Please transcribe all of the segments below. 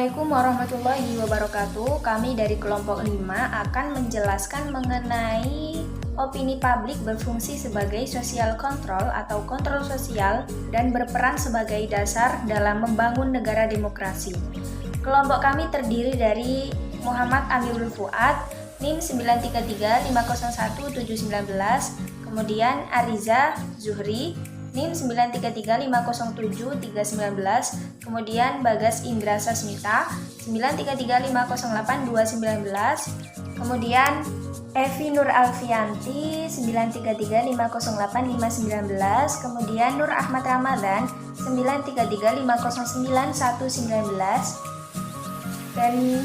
Assalamualaikum warahmatullahi wabarakatuh. Kami dari kelompok 5 akan menjelaskan mengenai opini publik berfungsi sebagai social control atau kontrol sosial dan berperan sebagai dasar dalam membangun negara demokrasi. Kelompok kami terdiri dari Muhammad Amirul Fuad, NIM 933501719, kemudian Ariza Zuhri, NIM 933507319, kemudian Bagas Indra Sasmita 933508219, kemudian Evi Nur Alfianti 933508519, kemudian Nur Ahmad Ramadan 933509119, dan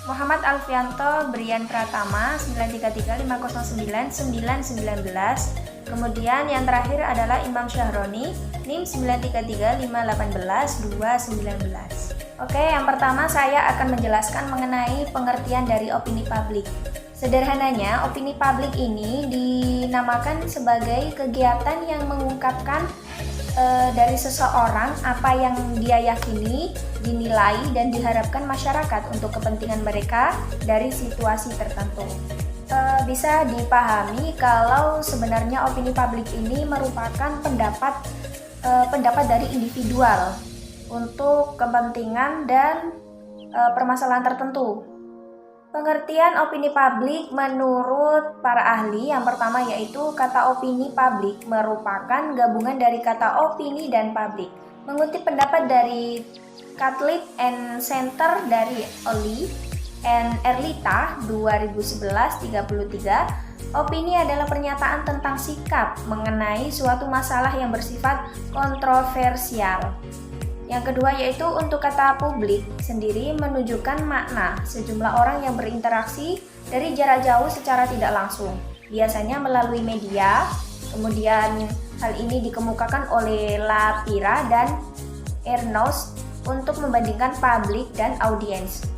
Muhammad Alfianto Brian Pratama 933509919. Kemudian yang terakhir adalah Imam Syahroni, NIM 933581219. Oke, yang pertama saya akan menjelaskan mengenai pengertian dari opini publik. Sederhananya, opini publik ini dinamakan sebagai kegiatan yang mengungkapkan dari seseorang apa yang dia yakini, dinilai, dan diharapkan masyarakat untuk kepentingan mereka dari situasi tertentu. Bisa dipahami kalau sebenarnya opini publik ini merupakan pendapat dari individual untuk kepentingan dan permasalahan tertentu. Pengertian opini publik menurut para ahli yang pertama yaitu kata opini publik merupakan gabungan dari kata opini dan publik. Mengutip pendapat dari Catlett and Center dari Oli and Erlita 2011-33, opini adalah pernyataan tentang sikap mengenai suatu masalah yang bersifat kontroversial. Yang kedua yaitu untuk kata publik sendiri menunjukkan makna sejumlah orang yang berinteraksi dari jarak jauh secara tidak langsung, biasanya melalui media. Kemudian hal ini dikemukakan oleh Lapira dan Ernst untuk membandingkan publik dan audiens.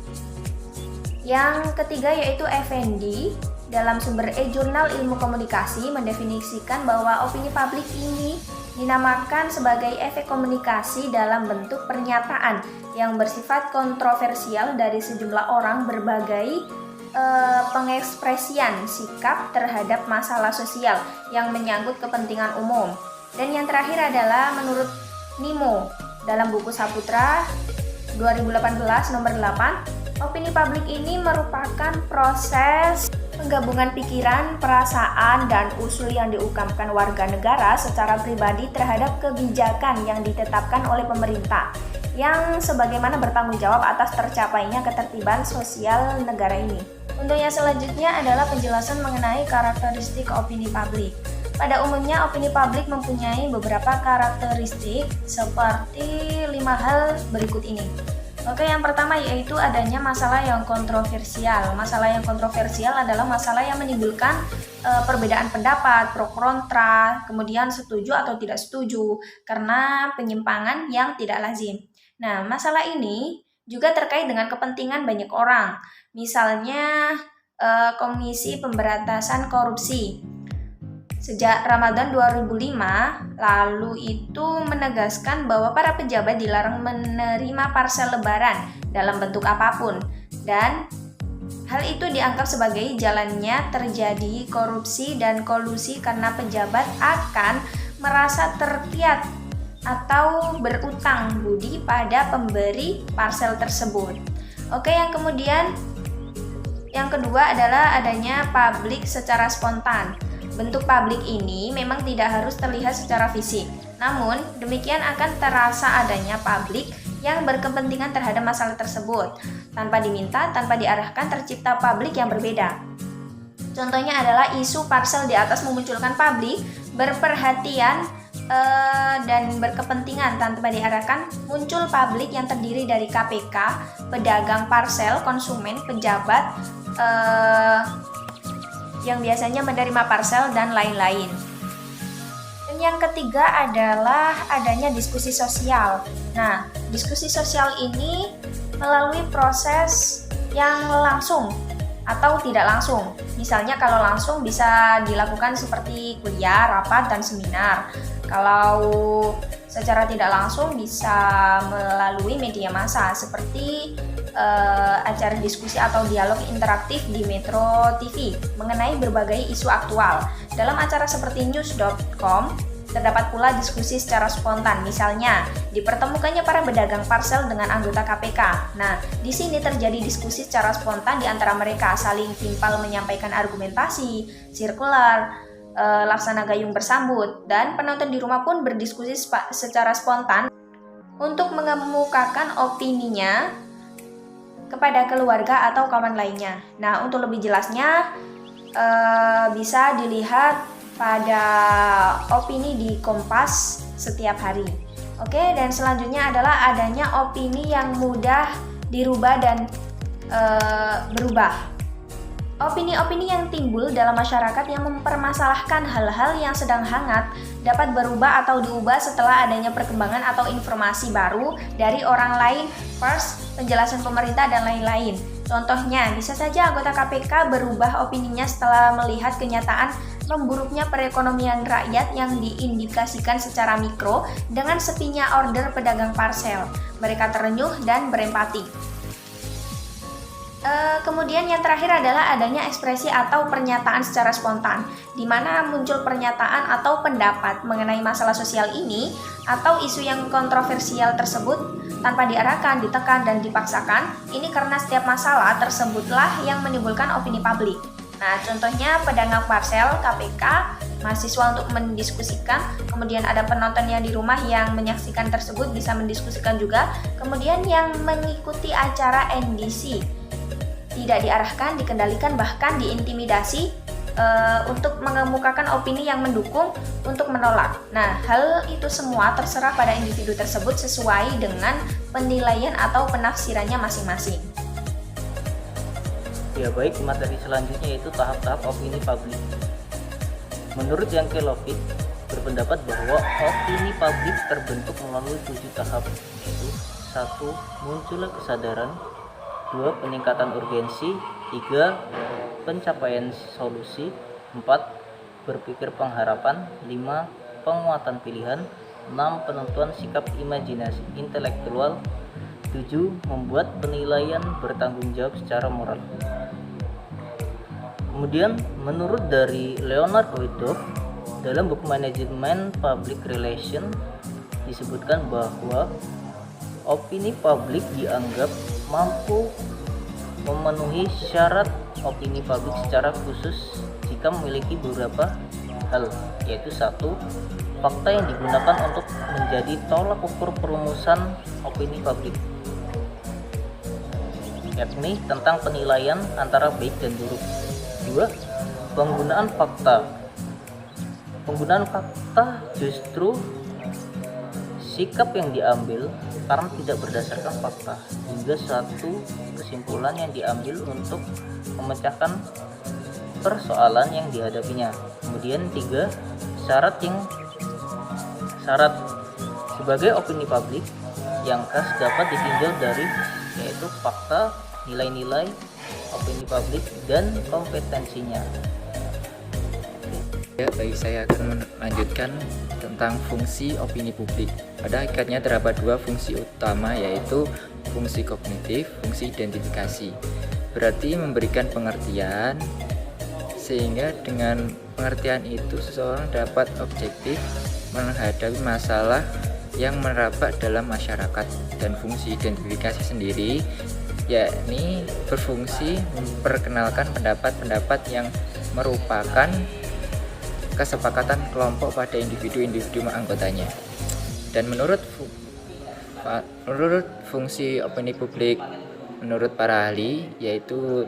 Yang ketiga yaitu Effendi dalam sumber e-jurnal ilmu komunikasi mendefinisikan bahwa opini publik ini dinamakan sebagai efek komunikasi dalam bentuk pernyataan yang bersifat kontroversial dari sejumlah orang berbagai pengekspresian sikap terhadap masalah sosial yang menyangkut kepentingan umum. Dan yang terakhir adalah menurut Nimo dalam buku Saputra 2018 nomor 8, opini publik ini merupakan proses penggabungan pikiran, perasaan, dan usul yang diungkapkan warga negara secara pribadi terhadap kebijakan yang ditetapkan oleh pemerintah yang sebagaimana bertanggung jawab atas tercapainya ketertiban sosial negara ini. Untuk yang selanjutnya adalah penjelasan mengenai karakteristik opini publik. Pada umumnya opini publik mempunyai beberapa karakteristik seperti 5 hal berikut ini. Oke, yang pertama yaitu adanya masalah yang kontroversial. Masalah yang kontroversial adalah masalah yang menimbulkan perbedaan pendapat, pro kontra, kemudian setuju atau tidak setuju karena penyimpangan yang tidak lazim. Nah, masalah ini juga terkait dengan kepentingan banyak orang. Misalnya Komisi Pemberantasan Korupsi. Sejak Ramadan 2005 lalu itu menegaskan bahwa para pejabat dilarang menerima parsel lebaran dalam bentuk apapun, dan hal itu dianggap sebagai jalannya terjadi korupsi dan kolusi karena pejabat akan merasa terpiat atau berutang budi pada pemberi parsel tersebut. Oke, yang kedua adalah adanya publik secara spontan. Bentuk publik ini memang tidak harus terlihat secara fisik, namun demikian akan terasa adanya publik yang berkepentingan terhadap masalah tersebut. Tanpa diminta, tanpa diarahkan, tercipta publik yang berbeda. Contohnya adalah isu parsel di atas memunculkan publik berperhatian dan berkepentingan tanpa diarahkan. Muncul publik yang terdiri dari KPK, pedagang parsel, konsumen, pejabat, yang biasanya menerima parsel, dan lain-lain. Dan yang ketiga adalah adanya diskusi sosial. Nah, diskusi sosial ini melalui proses yang langsung atau tidak langsung. Misalnya kalau langsung bisa dilakukan seperti kuliah, rapat, dan seminar. Kalau secara tidak langsung bisa melalui media massa seperti acara diskusi atau dialog interaktif di Metro TV mengenai berbagai isu aktual. Dalam acara seperti news.com, terdapat pula diskusi secara spontan, misalnya dipertemukannya para pedagang parsel dengan anggota KPK. Nah, di sini terjadi diskusi secara spontan di antara mereka, saling timpal menyampaikan argumentasi, sirkular, laksana gayung bersambut, dan penonton di rumah pun berdiskusi secara spontan untuk mengemukakan opininya kepada keluarga atau kawan lainnya. Nah, untuk lebih jelasnya bisa dilihat pada opini di Kompas setiap hari. Oke, dan selanjutnya adalah adanya opini yang mudah dirubah dan berubah. Opini-opini yang timbul dalam masyarakat yang mempermasalahkan hal-hal yang sedang hangat dapat berubah atau diubah setelah adanya perkembangan atau informasi baru dari orang lain, pers, penjelasan pemerintah, dan lain-lain. Contohnya, bisa saja anggota KPK berubah opininya setelah melihat kenyataan memburuknya perekonomian rakyat yang diindikasikan secara mikro dengan sepinya order pedagang parsel. Mereka terenyuh dan berempati. Kemudian yang terakhir adalah adanya ekspresi atau pernyataan secara spontan, di mana muncul pernyataan atau pendapat mengenai masalah sosial ini atau isu yang kontroversial tersebut tanpa diarahkan, ditekan, dan dipaksakan. Ini karena setiap masalah tersebutlah yang menimbulkan opini publik. Nah, contohnya pedagang parsel, KPK, mahasiswa untuk mendiskusikan, kemudian ada penonton yang di rumah yang menyaksikan tersebut bisa mendiskusikan juga, kemudian yang mengikuti acara NDC tidak diarahkan, dikendalikan, bahkan diintimidasi untuk mengemukakan opini yang mendukung untuk menolak. Nah, hal itu semua terserah pada individu tersebut sesuai dengan penilaian atau penafsirannya masing-masing. Ya baik, materi selanjutnya yaitu tahap-tahap opini publik. Menurut Yanke Lovitz berpendapat bahwa opini publik terbentuk melalui 7 tahap, yaitu 1. Munculnya kesadaran, 2. Peningkatan urgensi, 3. Pencapaian solusi, 4. Berpikir pengharapan, 5. Penguatan pilihan, 6. Penentuan sikap imajinasi intelektual, 7. Membuat penilaian bertanggung jawab secara moral. Kemudian menurut dari Leonard Wyckoff dalam buku Manajemen Public Relation disebutkan bahwa opini publik dianggap mampu memenuhi syarat opini publik secara khusus jika memiliki beberapa hal, yaitu 1. Fakta yang digunakan untuk menjadi tolak ukur perumusan opini publik, yakni tentang penilaian antara baik dan buruk. 2. Penggunaan fakta. Penggunaan fakta justru sikap yang diambil karena tidak berdasarkan fakta, hingga satu kesimpulan yang diambil untuk memecahkan persoalan yang dihadapinya. Kemudian 3. Syarat sebagai opini publik yang khas dapat ditinjau dari, yaitu fakta, nilai-nilai opini publik, dan kompetensinya. Ya, baik, saya akan melanjutkan tentang fungsi opini publik. Pada hakikatnya terdapat 2 fungsi utama, yaitu fungsi kognitif, fungsi identifikasi. Berarti memberikan pengertian, sehingga dengan pengertian itu seseorang dapat objektif menghadapi masalah yang merebak dalam masyarakat. Dan fungsi identifikasi sendiri yakni berfungsi memperkenalkan pendapat-pendapat yang merupakan kesepakatan kelompok pada individu-individu anggotanya. Dan menurut fungsi opini publik menurut para ahli, yaitu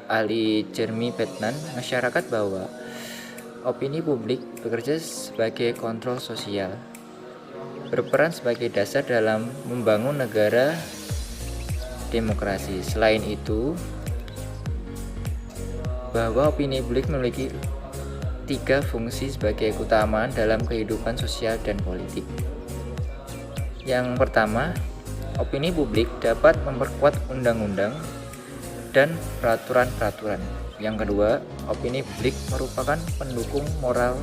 ahli Jeremy Bettman, masyarakat bahwa opini publik bekerja sebagai kontrol sosial, berperan sebagai dasar dalam membangun negara demokrasi. Selain itu, bahwa opini publik memiliki 3 fungsi sebagai keutamaan dalam kehidupan sosial dan politik. Yang pertama, opini publik dapat memperkuat undang-undang dan peraturan-peraturan. Yang kedua, opini publik merupakan pendukung moral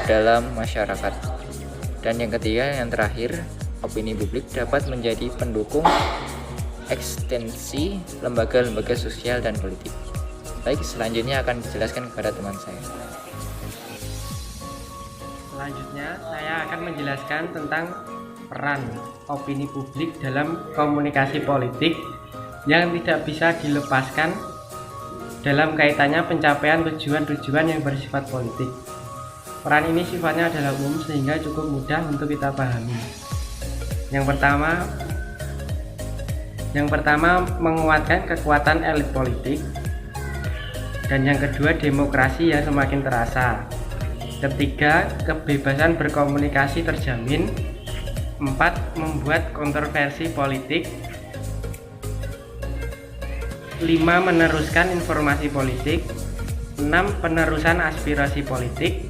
dalam masyarakat. Dan yang ketiga, yang terakhir, opini publik dapat menjadi pendukung ekstensi lembaga-lembaga sosial dan politik. Baik, selanjutnya akan dijelaskan kepada teman saya. Selanjutnya, saya akan menjelaskan tentang peran opini publik dalam komunikasi politik yang tidak bisa dilepaskan dalam kaitannya pencapaian tujuan-tujuan yang bersifat politik. Peran ini sifatnya adalah umum sehingga cukup mudah untuk kita pahami. Yang pertama menguatkan kekuatan elit politik, dan yang kedua demokrasi yang semakin terasa. Ketiga, kebebasan berkomunikasi terjamin. 4, membuat kontroversi politik. 5, meneruskan informasi politik. 6, penerusan aspirasi politik.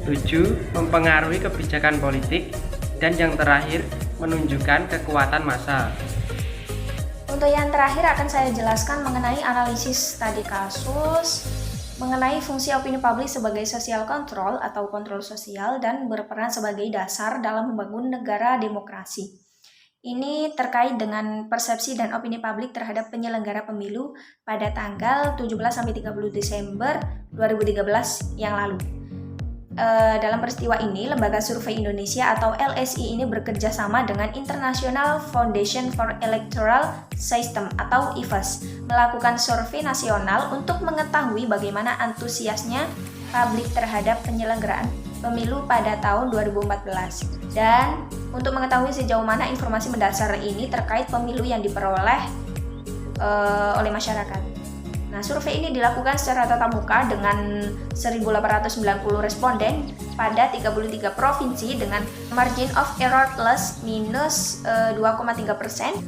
7, mempengaruhi kebijakan politik. Dan yang terakhir, menunjukkan kekuatan massa. Untuk yang terakhir akan saya jelaskan mengenai analisis studi kasus, mengenai fungsi opini publik sebagai sosial kontrol atau kontrol sosial dan berperan sebagai dasar dalam membangun negara demokrasi. Ini terkait dengan persepsi dan opini publik terhadap penyelenggara pemilu pada tanggal 17-30 Desember 2013 yang lalu. Dalam peristiwa ini, Lembaga Survei Indonesia atau LSI ini bekerja sama dengan International Foundation for Electoral System atau IFES melakukan survei nasional untuk mengetahui bagaimana antusiasnya publik terhadap penyelenggaraan pemilu pada tahun 2014 dan untuk mengetahui sejauh mana informasi mendasar ini terkait pemilu yang diperoleh oleh masyarakat. Nah, survei ini dilakukan secara tatap muka dengan 1.890 responden pada 33 provinsi dengan margin of error plus minus 2,3%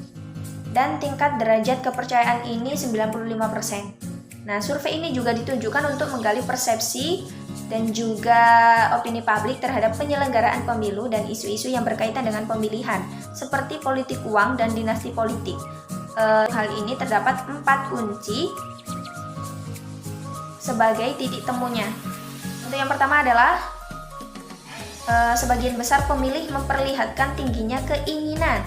dan tingkat derajat kepercayaan ini 95%. Nah, survei ini juga ditujukan untuk menggali persepsi dan juga opini publik terhadap penyelenggaraan pemilu dan isu-isu yang berkaitan dengan pemilihan seperti politik uang dan dinasti politik. Hal ini terdapat 4 kunci sebagai titik temunya. Untuk yang pertama adalah sebagian besar pemilih memperlihatkan tingginya keinginan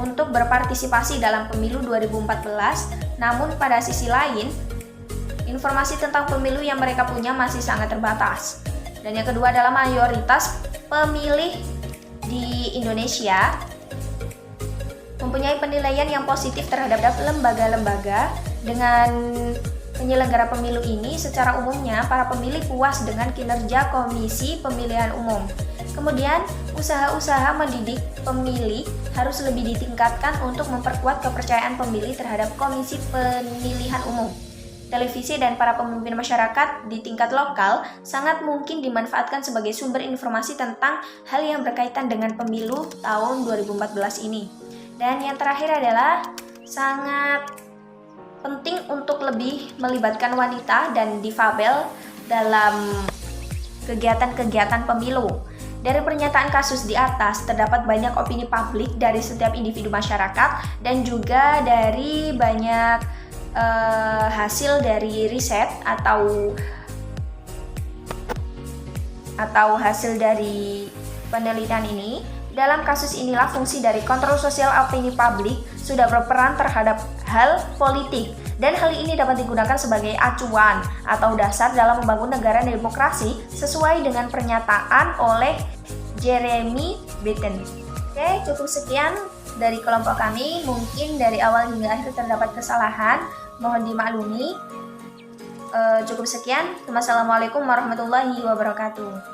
untuk berpartisipasi dalam pemilu 2014, namun pada sisi lain, informasi tentang pemilu yang mereka punya masih sangat terbatas. Dan yang kedua adalah mayoritas pemilih di Indonesia mempunyai penilaian yang positif terhadap lembaga-lembaga dengan penyelenggara pemilu ini. Secara umumnya, para pemilih puas dengan kinerja Komisi Pemilihan Umum. Kemudian, usaha-usaha mendidik pemilih harus lebih ditingkatkan untuk memperkuat kepercayaan pemilih terhadap Komisi Pemilihan Umum. Televisi dan para pemimpin masyarakat di tingkat lokal sangat mungkin dimanfaatkan sebagai sumber informasi tentang hal yang berkaitan dengan pemilu tahun 2014 ini. Dan yang terakhir adalah sangat penting untuk lebih melibatkan wanita dan difabel dalam kegiatan-kegiatan pemilu. Dari pernyataan kasus di atas, terdapat banyak opini publik dari setiap individu masyarakat dan juga dari banyak hasil dari riset atau hasil dari penelitian ini. Dalam kasus inilah fungsi dari kontrol sosial opini publik sudah berperan terhadap hal politik dan hal ini dapat digunakan sebagai acuan atau dasar dalam membangun negara demokrasi sesuai dengan pernyataan oleh Jeremy Bentham. Oke, cukup sekian dari kelompok kami. Mungkin dari awal hingga akhir terdapat kesalahan, mohon dimaklumi. Cukup sekian. Wassalamualaikum warahmatullahi wabarakatuh.